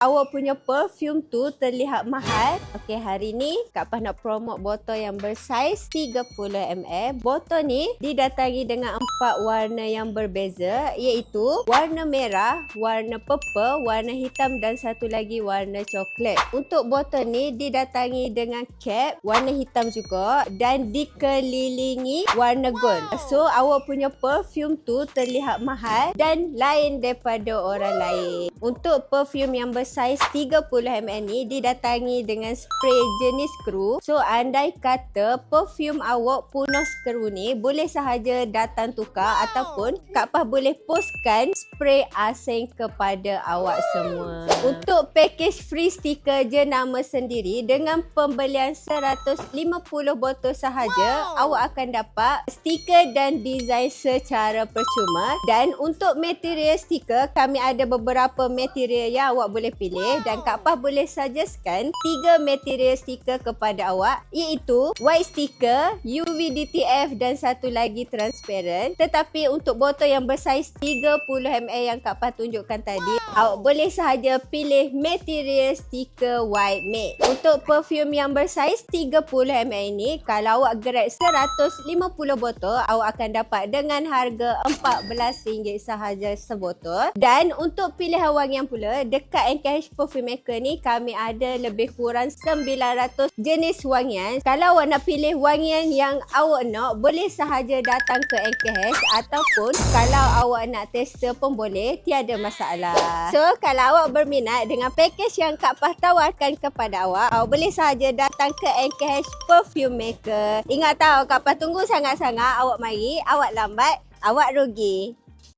Awak punya perfume tu terlihat mahal. Okey, hari ni Kak Pah nak promote botol yang bersaiz 30ml. Botol ni didatangi dengan 4 warna yang berbeza, iaitu warna merah, warna purple, warna hitam dan satu lagi warna coklat. Untuk botol ni didatangi dengan cap warna hitam juga dan dikelilingi warna gold. So awak punya perfume tu terlihat mahal dan lain daripada orang lain. Untuk perfume yang bersaiz 30ml ni didatangi dengan spray jenis skru. So andai kata perfume awak punah skru ni, boleh sahaja datang tukar ataupun Kak Pah boleh postkan spray asing kepada awak semua. Untuk package free stiker jenama sendiri, dengan pembelian 150 botol sahaja, awak akan dapat stiker dan design secara percuma. Dan untuk material stiker, kami ada beberapa material yang awak boleh pilih dan Kak Pah boleh suggestkan 3 material stiker kepada awak, iaitu white stiker, UV DTF dan satu lagi transparent. Tetapi untuk botol yang bersaiz 30ml yang Kak Pah tunjukkan tadi, awak boleh sahaja pilih material stiker white matte. Untuk perfume yang bersaiz 30ml ini, kalau awak grab 150 botol, awak akan dapat dengan harga RM14 sahaja sebotol. Dan untuk pilihan wangian pula, dekat NKH Perfume Maker ni kami ada lebih kurang 900 jenis wangian. Kalau awak nak pilih wangian yang awak nak, boleh sahaja datang ke NKH, ataupun kalau awak nak tester pun boleh, tiada masalah. So kalau awak berminat dengan package yang Kak Pah tawarkan kepada awak, awak boleh sahaja datang ke NKH Perfume Maker. Ingat tahu, Kak Pah tunggu sangat-sangat. Awak mari, awak lambat, awak rugi.